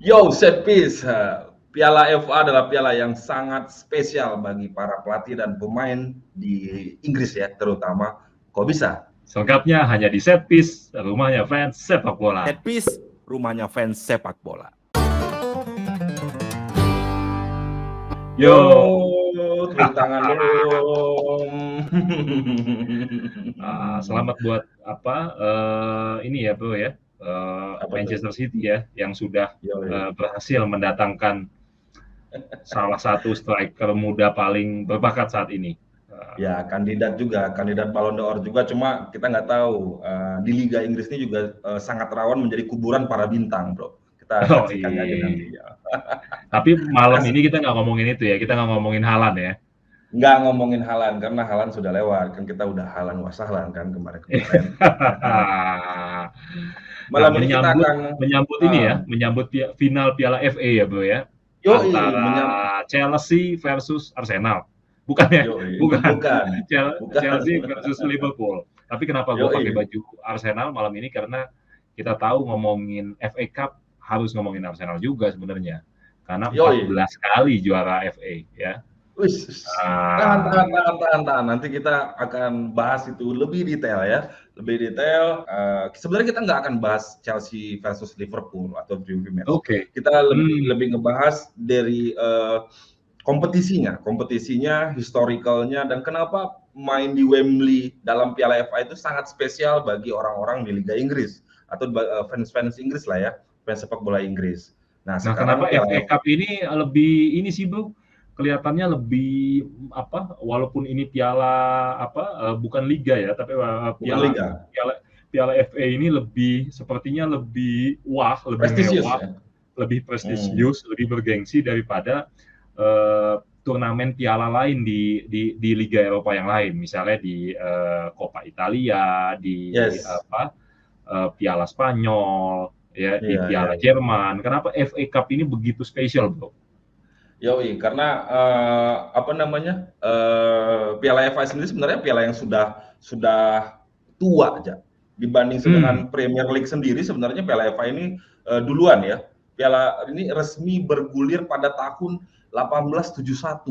Yo, set piece. Piala FA adalah piala yang sangat spesial bagi para pelatih dan pemain di Inggris ya, terutama. Kok bisa? Selengkapnya hanya di Setpiece, rumahnya fans sepak bola. Setpiece, rumahnya fans sepak bola. Yo, tepuk tangan dong. Selamat buat ini ya bro ya, Apa tuh? Manchester City ya yang sudah Yo, berhasil mendatangkan salah satu striker muda paling berbakat saat ini. ya, kandidat Ballon d'Or juga, cuma kita nggak tahu di Liga Inggris ini juga sangat rawan menjadi kuburan para bintang, bro. Kita Oh saksikan aja iya. nanti ya. Tapi malam ini kita nggak ngomongin itu ya, kita nggak ngomongin Haaland ya. Nggak ngomongin Haaland karena Haaland sudah lewat, kan kita udah Haaland wasahlan kan kemarin-kemarin. Nah, Malam ini kita akan menyambut ini ya, menyambut final Piala FA ya, Bro ya. yoi, Antara Chelsea versus Arsenal. Bukan ya? yoi, Bukan. bukan, bukan, Chelsea versus Liverpool. Tapi kenapa gue pakai yoi, baju Arsenal malam ini? Karena kita tahu ngomongin FA Cup harus ngomongin Arsenal juga sebenarnya. Karena yoi. 14 kali juara FA ya. Wis, tahan. Nanti kita akan bahas itu lebih detail ya, lebih detail. Sebenarnya kita nggak akan bahas Chelsea versus Liverpool atau review match. Oke. Kita lebih ngebahas dari kompetisinya, historicalnya, dan kenapa main di Wembley dalam Piala FA itu sangat spesial bagi orang-orang di Liga Inggris atau fans-fans Inggris lah ya, fans sepak bola Inggris. Nah, kenapa FA Cup ini lebih ini sih, Bro? Kelihatannya lebih walaupun ini piala bukan liga ya, tapi piala FA ini sepertinya lebih lebih mewah, ya? Lebih prestisius, lebih bergengsi daripada turnamen piala lain di liga Eropa yang lain, misalnya di Coppa Italia, di piala Spanyol, ya di piala Jerman. Kenapa FA Cup ini begitu spesial, Bro? Yoi, karena Piala FA sendiri sebenarnya piala yang sudah tua aja dibanding dengan Premier League sendiri. Sebenarnya Piala FA ini duluan ya. Piala ini resmi bergulir pada tahun 1871.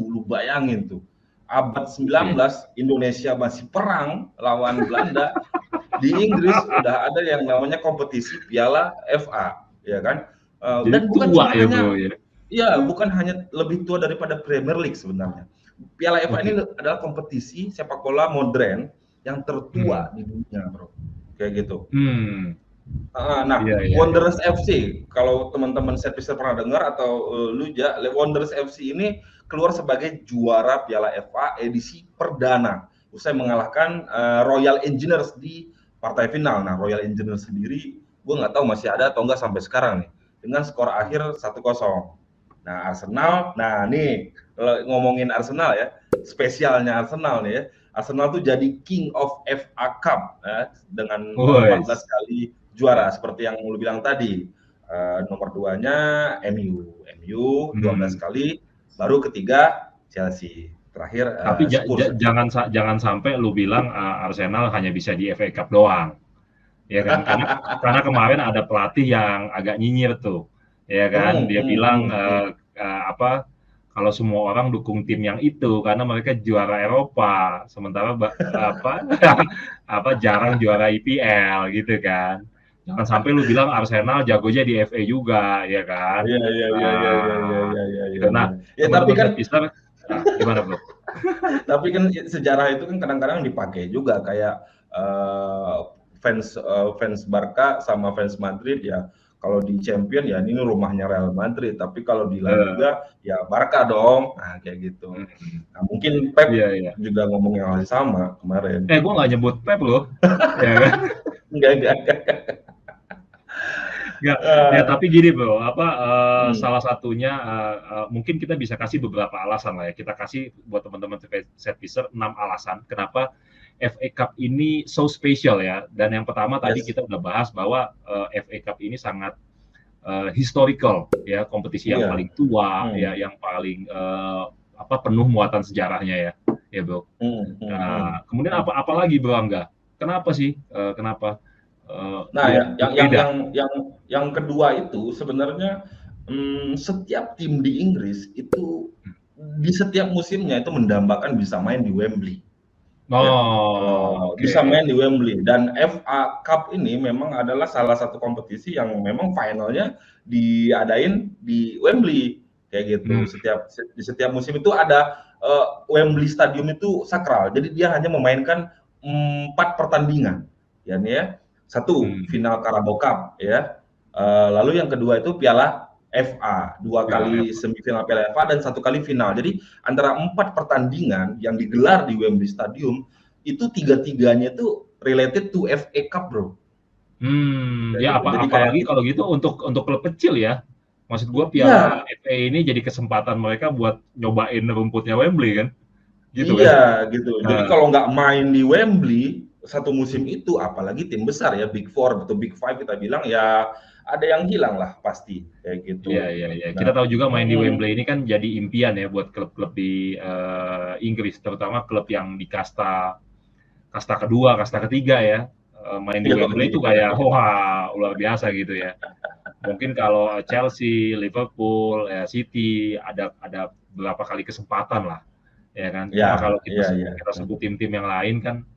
Lu bayangin tuh. Abad 19 Indonesia masih perang lawan Belanda. Di Inggris udah ada yang namanya kompetisi Piala FA, ya kan? Dan bukan cuma hanya iya, bukan hanya lebih tua daripada Premier League sebenarnya. Piala FA ini adalah kompetisi sepak bola modern yang tertua di dunia, bro. Kayak gitu. Wanderers FC, kalau teman-teman Setpiece pernah dengar atau Wanderers FC ini keluar sebagai juara Piala FA edisi perdana, usai mengalahkan Royal Engineers di partai final. Nah, Royal Engineers sendiri, gue nggak tahu masih ada atau nggak sampai sekarang nih, dengan skor akhir 1-0. Nah, Arsenal, nih ngomongin Arsenal ya, spesialnya Arsenal nih ya. Arsenal tuh jadi King of FA Cup ya, dengan 14 kali juara seperti yang lu bilang tadi. Nomor 2-nya MU 12 kali, baru ketiga Chelsea. Terakhir tapi jangan sampai lu bilang Arsenal hanya bisa di FA Cup doang. Ya kan? Karena kemarin ada pelatih yang agak nyinyir tuh. Ya kan, dia bilang kalau semua orang dukung tim yang itu karena mereka juara Eropa, sementara jarang juara IPL gitu kan. Jangan sampai lu bilang Arsenal jagonya di FA juga, ya kan? Iya. Nah, ya tapi kan gimana, Bro? Tapi kan sejarah itu kan kadang-kadang dipakai juga kayak fans Barca sama fans Madrid ya. Kalau di Champion ya ini rumahnya Real Madrid, tapi kalau di La Liga ya Barca dong. Nah, kayak gitu. Nah, mungkin Pep juga ngomong yang sama kemarin. Gue nggak nyebut Pep loh. Ya kan? Enggak. Ya, tapi gini, Bro, salah satunya mungkin kita bisa kasih beberapa alasan lah ya. Kita kasih buat teman-teman Setpiece 6 alasan kenapa FA Cup ini so special ya. Dan yang pertama tadi kita udah bahas bahwa FA Cup ini sangat historical ya, kompetisi yang paling tua ya, yang paling penuh muatan sejarahnya ya, Bro. Nah, kemudian apa lagi, Bro, Angga? Kenapa sih? Kenapa? Nah, yang kedua itu sebenarnya Setiap tim di Inggris itu di setiap musimnya itu mendambakan bisa main di Wembley. Ya. Bisa main di Wembley, dan FA Cup ini memang adalah salah satu kompetisi yang memang finalnya diadain di Wembley kayak gitu. Di setiap musim itu ada Wembley Stadium itu sakral. Jadi dia hanya memainkan 4 pertandingan. Ya, satu final Carabao Cup ya. Lalu yang kedua itu Piala FA, 2 kali semifinal Piala FA dan 1 kali final. Jadi antara 4 pertandingan yang digelar di Wembley Stadium itu 3-3-nya itu related to FA Cup, bro. Ya apalagi kalau gitu untuk klub kecil ya. Maksud gue Piala FA ini jadi kesempatan mereka buat nyobain rumputnya Wembley kan? Gitu kan? Gitu. Jadi kalau nggak main di Wembley satu musim itu, apalagi tim besar ya, Big Four atau Big Five kita bilang ya, ada yang hilang lah pasti kayak gitu. Iya. Kita tahu juga main di Wembley ini kan jadi impian ya buat klub-klub di Inggris, terutama klub yang di kasta kedua, kasta ketiga ya. Main di Wembley itu kayak wah luar biasa gitu ya. Mungkin kalau Chelsea, Liverpool, City ada beberapa kali kesempatan lah, ya kan. Cuma kalau kita sebut tim-tim yang lain kan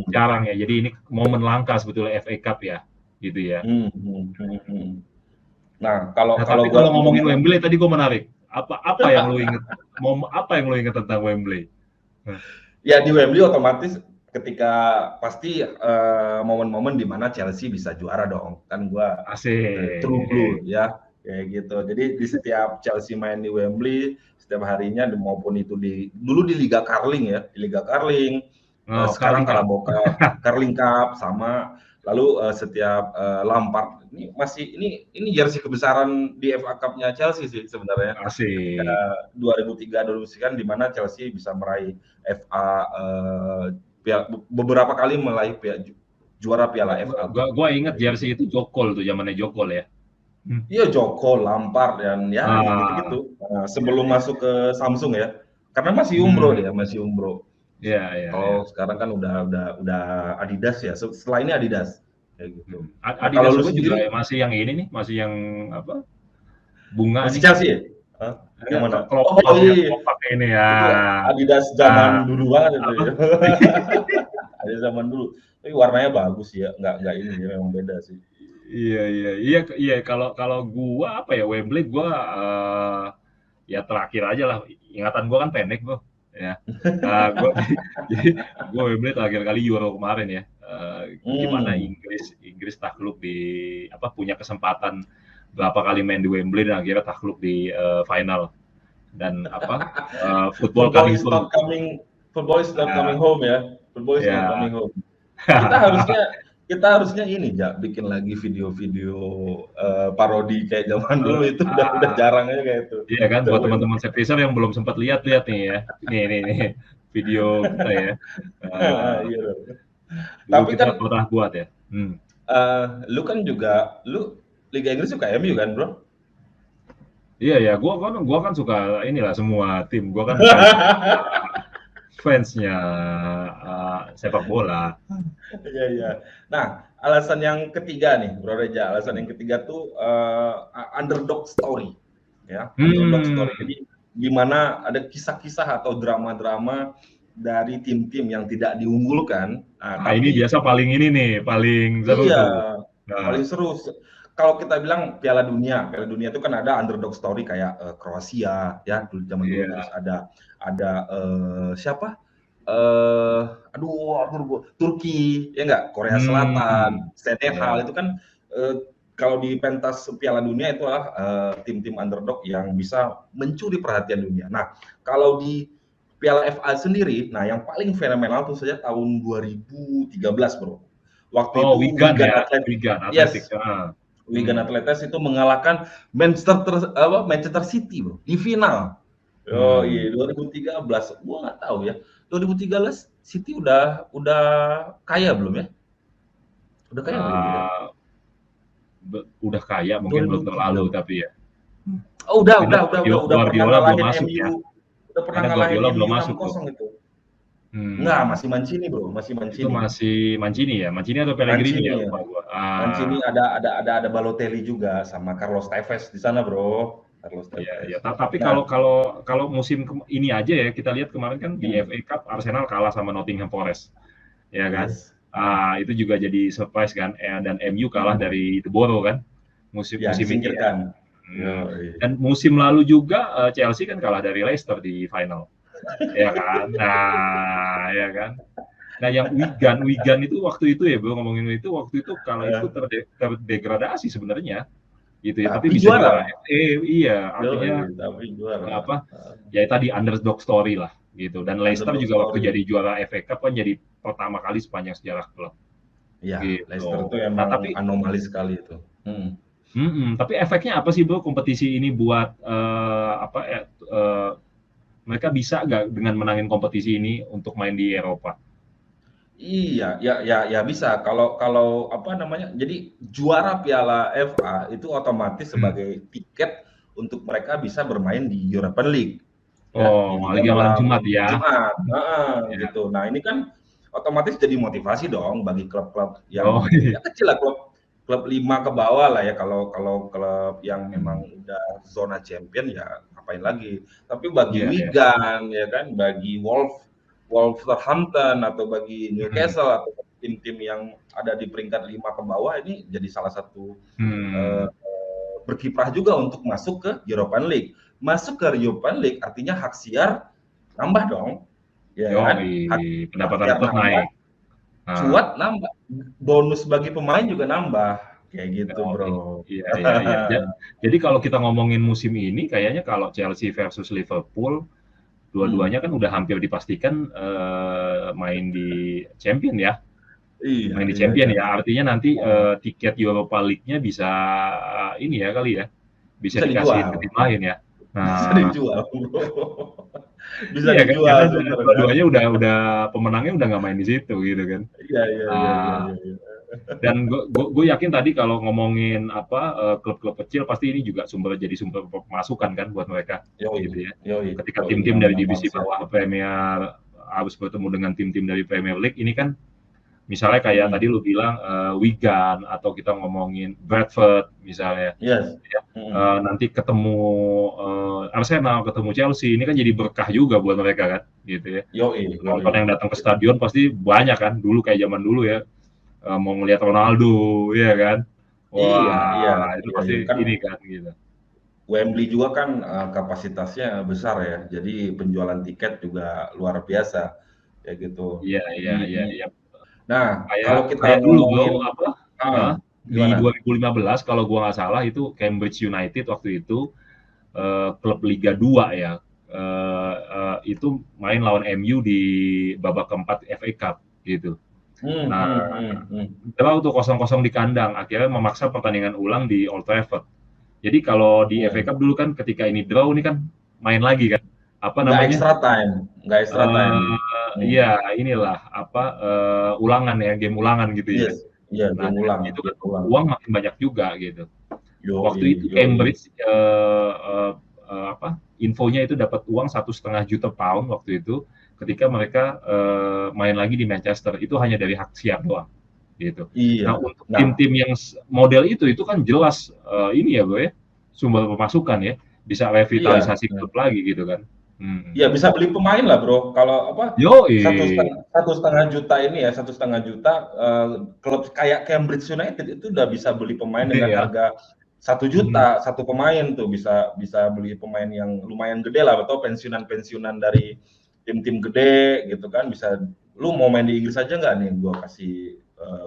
jarang ya. Jadi ini momen langka sebetulnya FA Cup ya. Gitu ya. Nah, kalau ngomongin Wembley tadi gue menarik. Apa yang lo inget? Apa yang lo inget tentang Wembley? Ya di Wembley otomatis ketika pasti momen-momen di mana Chelsea bisa juara dong. Kan gue true blue ya kayak gitu. Jadi di setiap Chelsea main di Wembley setiap harinya, maupun itu dulu di Liga Carling ya, di Liga Carling. Sekarang Carabao Cup, Carling Cup sama. Lalu setiap Lampard ini jersey kebesaran di FA Cup-nya Chelsea sih sebenarnya. 2003 kan di mana Chelsea bisa meraih FA beberapa kali meraih juara Piala FA. Gua ingat jersey itu Jokol tuh, zamannya Jokol ya. Iya, Jokol, Lampard dan ya gitu-gitu. Sebelum masuk ke Samsung ya. Karena masih umroh dia, masih umroh. Iya. Sekarang kan udah Adidas ya. Setelah ini Adidas kayak gitu. Adidas kalau lu sendiri juga masih yang ini nih, masih yang apa? Bunga masih nih. Chelsea ya? Yang mana? Klopak ini ya. Adidas zaman dulu banget itu ya. Adidas zaman dulu. Tapi warnanya bagus ya. Enggak ini ya, memang beda sih. Iya. Kalau gua apa ya, Wembley gua ya terakhir aja lah. Ingatan gua kan pendek gua. Ya, jadi gue Wembley terakhir kali Euro kemarin ya, gimana Inggris takluk di punya kesempatan berapa kali main di Wembley dan akhirnya takluk di final, dan football is not coming home ya, football is not coming home. Kita harusnya ini bikin lagi video-video parodi kayak zaman dulu itu udah jarang aja kayak itu. Iya kan, buat teman-teman Setviser yang belum sempat lihat nih ya. Nih video kita ya. Iya. Tapi kan pernah buat ya. Lu kan juga Liga Inggris suka MU kan, Bro? Iya, gua kan suka inilah semua tim. Gua kan fansnya sepak bola. Iya. Nah, alasan yang ketiga nih, Bro Reja. Alasan yang ketiga tuh underdog story, ya. Underdog story. Jadi gimana ada kisah-kisah atau drama-drama dari tim-tim yang tidak diunggulkan. Nah, ini biasa paling seru. Iya, paling seru. Kalau kita bilang Piala Dunia itu kan ada underdog story kayak Kroasia ya, dulu zaman dulu. Terus ada siapa? Turki ya enggak, Korea Selatan, Senegal itu kan kalau di pentas Piala Dunia itu adalah tim-tim underdog yang bisa mencuri perhatian dunia. Nah, kalau di Piala FA sendiri, nah yang paling fenomenal tuh saja tahun 2013, Bro. Waktu itu Wigan Athletic. Wigan Athletic itu mengalahkan Manchester City, Bro, di final. 2013, gua nggak tahu ya. 2013 City udah kaya belum ya? Udah kaya belum ya? Udah kaya, mungkin belum terlalu tapi ya. Udah pernah ngalahin MU. Udah pernah ngalahin MU 6-0 itu. Enggak, masih Mancini bro, masih Mancini. Itu masih Mancini ya, Mancini atau Pellegrini ya? Mancini ada Balotelli juga sama Carlos Tevez di sana bro. Carlos Iya, Tevez. ya. Tapi kalau musim ini aja ya, kita lihat kemarin kan di FA Cup Arsenal kalah sama Nottingham Forest, ya kan? Yes. Itu juga jadi surprise kan, dan MU kalah dari The Borough kan, musim ini ya. Dan musim lalu juga Chelsea kan kalah dari Leicester di final, ya kan? Ya kan? Nah, yang Wigan itu waktu itu ya, bro, ngomongin itu waktu itu kalau itu terdegradasi sebenarnya. Gitu ya, tapi bisa juara FA, iya, artinya apa? Ya tadi underdog story lah, gitu. Dan Leicester juga waktu jadi juara FA Cup kan jadi pertama kali sepanjang sejarah klub. Iya, gitu. Leicester itu emang anomali sekali itu. Tapi efeknya apa sih bro kompetisi ini buat mereka bisa nggak dengan menangin kompetisi ini untuk main di Eropa? Iya, ya bisa. Kalau apa namanya? Jadi juara Piala FA itu otomatis sebagai tiket untuk mereka bisa bermain di Europa League. Liga malam Jumat ya. Jumat, gitu. Nah ini kan otomatis jadi motivasi dong bagi klub-klub yang ya kecil lah, klub 5 ke bawah lah ya. Kalau klub yang memang udah zona champion ya ngapain lagi. Tapi bagi Wigan ya kan, bagi Wolverhampton atau bagi Newcastle atau tim-tim yang ada di peringkat 5 ke bawah ini jadi salah satu berkiprah juga untuk masuk ke Europa League. Masuk ke Europa League artinya hak siar nambah dong. Ya kan? Pendapatan klub naik. Cuat nambah. Bonus bagi pemain juga nambah. Kayak gitu, bro. Iya. Jadi kalau kita ngomongin musim ini kayaknya kalau Chelsea versus Liverpool dua-duanya kan udah hampir dipastikan main di Champion ya. Iya, main di Champion ya. Artinya nanti tiket Europa League-nya bisa ini ya kali ya. Bisa dikasih ke tim lain ya. Bisa dijual. Bisa dijual. Dua-duanya udah pemenangnya udah nggak main di situ gitu kan. Iya. Dan gue yakin tadi kalau ngomongin klub-klub kecil pasti ini juga jadi sumber pemasukan kan buat mereka gitu ya. Ketika tim-tim dari divisi bawah Premier harus bertemu dengan tim-tim dari Premier League ini kan misalnya kayak tadi lu bilang Wigan atau kita ngomongin Bradford misalnya. Nanti ketemu Arsenal, ketemu Chelsea ini kan jadi berkah juga buat mereka kan gitu ya. Penonton yang datang ke stadion pasti banyak kan dulu kayak zaman dulu ya. Mau ngelihat Ronaldo, ya kan? Wah, itu pasti kan, ini kan gitu. Wembley juga kan kapasitasnya besar ya, jadi penjualan tiket juga luar biasa, ya gitu. Iya. Nah, kalau kita dulu di 2015 kalau gua nggak salah itu Cambridge United waktu itu klub Liga 2 ya, itu main lawan MU di babak keempat FA Cup gitu. Draw tuh 0-0 di kandang, akhirnya memaksa pertandingan ulang di Old Trafford. Jadi kalau di FA Cup dulu kan ketika ini draw ini kan main lagi kan, nggak extra time. Iya, inilah ulangan ya, game ulangan gitu ya. Iya, game ulang. Itu kan uang makin banyak juga gitu. Waktu itu Cambridge infonya itu dapat uang 1,5 juta pound waktu itu. Ketika mereka main lagi di Manchester, itu hanya dari hak siar doang, gitu. Nah untuk tim-tim yang model itu kan jelas ini ya bro ya, sumber pemasukan ya, bisa revitalisasi klub lagi gitu kan. Iya bisa beli pemain lah bro. Kalau 1,5 juta ini ya, 1,5 juta klub kayak Cambridge United itu udah bisa beli pemain dengan harga 1 juta satu pemain tuh bisa beli pemain yang lumayan gede lah, atau pensiunan dari tim-tim gede gitu kan. Bisa lu mau main di Inggris aja nggak nih gua kasih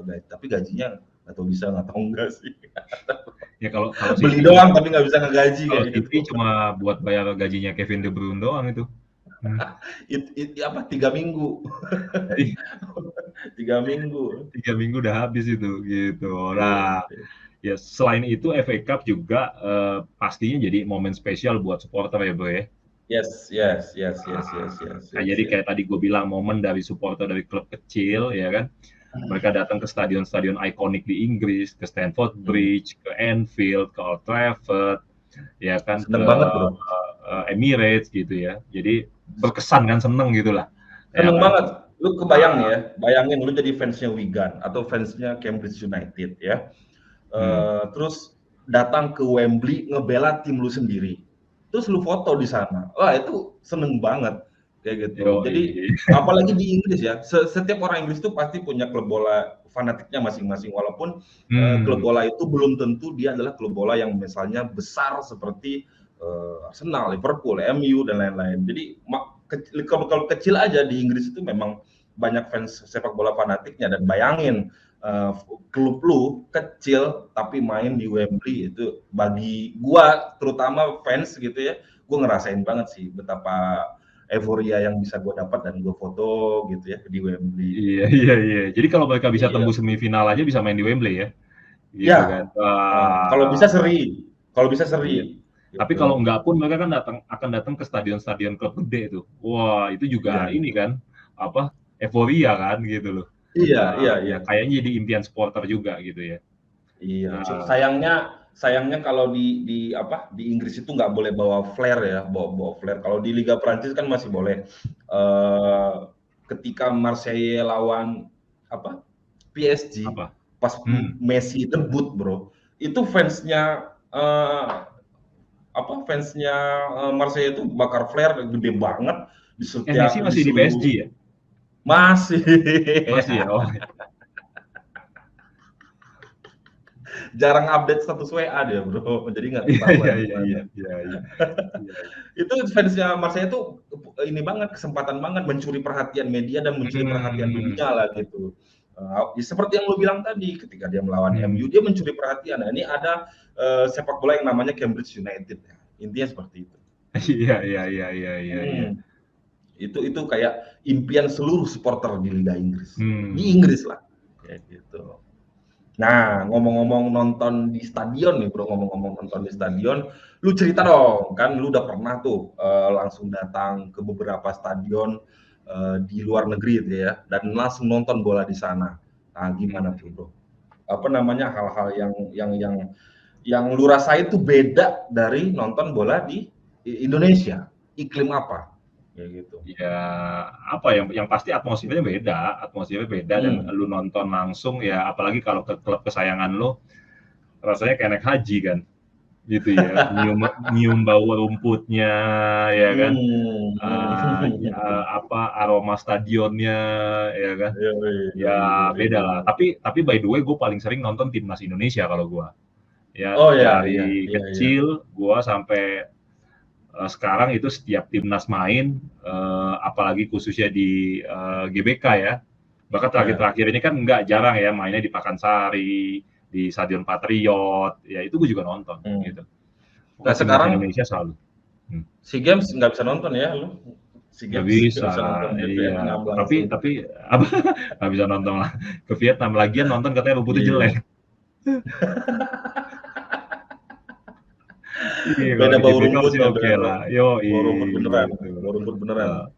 gaji, tapi gajinya nggak tahu bisa nggak tahu enggak sih. Ya kalau beli doang tapi nggak bisa ngegaji kayak gitu. Cuma buat bayar gajinya Kevin De Bruyne doang itu. Apa 3 minggu. 3 minggu udah habis itu gitu. Nah, ya selain itu FA Cup juga pastinya jadi momen spesial buat supporter ya bro ya. Yes. Jadi kayak tadi gue bilang, momen dari supporter dari klub kecil ya kan, mereka datang ke stadion-stadion ikonik di Inggris, ke Stamford Bridge, ke Anfield, ke Old Trafford, ya kan, ke Emirates gitu ya. Jadi berkesan kan, seneng gitulah. Seneng banget. Lu kebayang nih ya, bayangin lu jadi fansnya Wigan atau fansnya Cambridge United ya. Terus datang ke Wembley ngebela tim lu sendiri. Terus lu foto di sana. Wah, itu seneng banget kayak gitu. Jadi apalagi di Inggris ya, setiap orang Inggris tuh pasti punya klub bola fanatiknya masing-masing, walaupun klub bola itu belum tentu dia adalah klub bola yang misalnya besar seperti Arsenal, Liverpool, MU dan lain-lain. Jadi kalau kecil aja di Inggris itu memang banyak fans sepak bola fanatiknya, dan bayangin klub lu kecil tapi main di Wembley, itu bagi gua terutama fans gitu ya, gua ngerasain banget sih betapa euforia yang bisa gua dapat dan gua foto gitu ya di Wembley. Iya. Jadi kalau mereka bisa tembus semifinal aja bisa main di Wembley ya. Gitu ya kan. Kalau bisa seri. Gitu. Tapi kalau enggak pun mereka kan akan datang ke stadion-stadion klub gede tuh. Wah, itu juga ini kan euforia kan gitu loh. Iya. Kayaknya jadi impian supporter juga gitu ya. Iya. Sayangnya kalau di Inggris itu nggak boleh bawa flare ya, bawa flare. Kalau di Liga Prancis kan masih boleh. Ketika Marseille lawan PSG, pas Messi debut bro, itu fansnya Marseille itu bakar flare gede banget di setiap. Messi masih di PSG ya? Masih ya. Oh. Jarang update status WA dia bro, jadi nggak ketahuan. Iya. Itu fansnya Marseille itu ini banget, kesempatan banget mencuri perhatian media dan mencuri perhatian dunia lah gitu. Seperti yang lu bilang tadi, ketika dia melawan MU dia mencuri perhatian. Nah, ini ada sepak bola yang namanya Cambridge United ya. Intinya seperti itu. Iya. Itu kayak impian seluruh supporter di Liga Inggris. Di Inggris lah kayak gitu. Nah, ngomong-ngomong nonton di stadion nih bro, lu cerita dong, kan lu udah pernah tuh langsung datang ke beberapa stadion di luar negeri gitu ya, dan langsung nonton bola di sana. Nah, gimana tuh bro? Hal-hal yang lu rasain tuh beda dari nonton bola di Indonesia. Iklim apa? Ya gitu. Ya yang pasti atmosfernya beda dan lu nonton langsung ya, apalagi kalau ke klub kesayangan lu, rasanya kayak naik haji kan gitu ya. nyium bau rumputnya ya kan, aroma stadionnya ya kan. Beda lah, tapi by the way gue paling sering nonton timnas Indonesia kalau gue ya. Dari kecil gue sampai sekarang itu setiap timnas main, apalagi khususnya di GBK ya, bahkan terakhir ini kan nggak jarang ya mainnya di Pakansari, di Stadion Patriot, ya itu gue juga nonton gitu. Nah sekarang Indonesia selalu. SEA Games nggak bisa nonton ya lu? Nggak bisa, iya. Tapi nggak bisa nonton lah. Ke Vietnam lagian nonton katanya rumputnya jelek. Beda bau rumput ya, oke lah. Bau rumput beneran.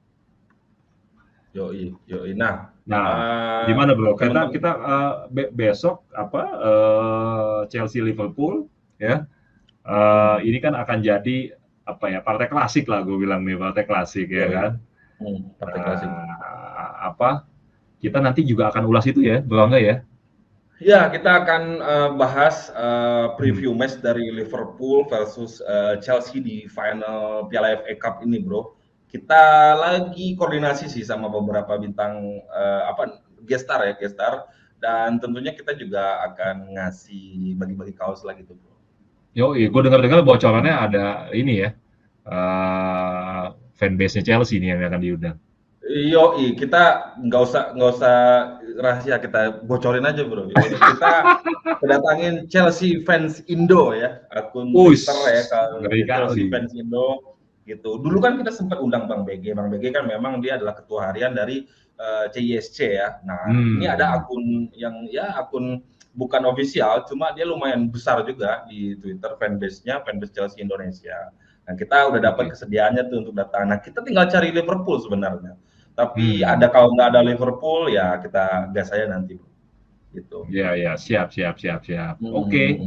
Nah, gimana bro? Kita besok Chelsea Liverpool ya. Ini kan akan jadi partai klasik lah, gue bilang nih, partai klasik ya kan. Partai klasik. Kita nanti juga akan ulas itu ya, bro Angga ya. Ya, kita akan bahas preview match dari Liverpool versus Chelsea di final Piala FA Cup ini, bro. Kita lagi koordinasi sih sama beberapa bintang gestar, dan tentunya kita juga akan ngasih bagi-bagi kaos lagi tuh, bro. Gue dengar bocorannya ada ini ya, fanbase-nya Chelsea nih yang akan diundang. Kita nggak usah rahasia, kita bocorin aja bro. Kita kedatangin Chelsea fans Indo ya, akun Twitter ya, Chelsea fans Indo gitu. Dulu kan kita sempat undang Bang BG kan memang dia adalah ketua harian dari CISC ya. Nah ini ada akun yang akun bukan official, cuma dia lumayan besar juga di Twitter, fanbase Chelsea Indonesia. Nah kita udah dapat kesediaannya tuh untuk datang. Nah kita tinggal cari Liverpool sebenarnya. Tapi kalau nggak ada Liverpool ya kita gas aja nanti, gitu. Ya siap. Oke.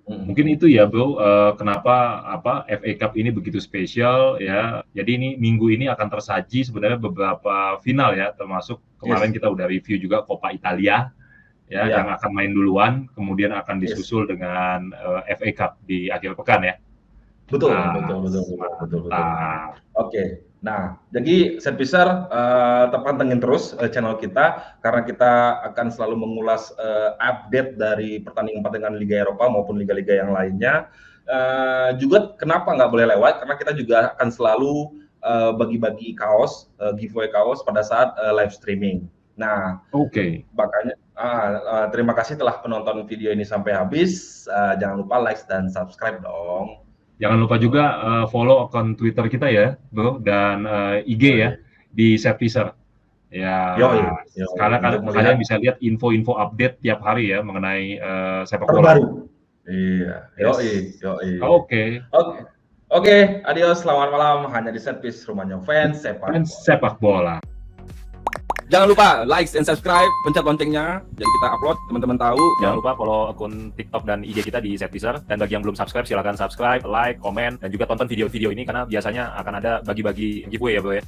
Mungkin itu ya bro, kenapa FA Cup ini begitu spesial ya. Jadi ini minggu ini akan tersaji sebenarnya beberapa final ya, termasuk kemarin kita udah review juga Coppa Italia ya, yang akan main duluan, kemudian akan disusul dengan FA Cup di akhir pekan ya. Betul. Oke. Nah, jadi Setpisser pantengin terus channel kita karena kita akan selalu mengulas update dari pertandingan-pertandingan Liga Eropa maupun liga-liga yang lainnya. Juga kenapa nggak boleh lewat? Karena kita juga akan selalu bagi-bagi kaos, giveaway kaos pada saat live streaming. Nah, makanya terima kasih telah menonton video ini sampai habis. Jangan lupa like dan subscribe dong. Jangan lupa juga follow akun Twitter kita ya, bro, dan IG ya di Setpisser. Ya, karena kalian bisa lihat info-info update tiap hari ya mengenai sepak bola. Iya, Oke, adios, selamat malam hanya di Setpiss, rumahnya fans sepak bola. Jangan lupa like and subscribe, pencet loncengnya, jadi kita upload, teman-teman tahu. Jangan lupa follow akun TikTok dan IG kita di Setpisser. Dan bagi yang belum subscribe, silakan subscribe, like, komen, dan juga tonton video-video ini karena biasanya akan ada bagi-bagi giveaway ya bro ya.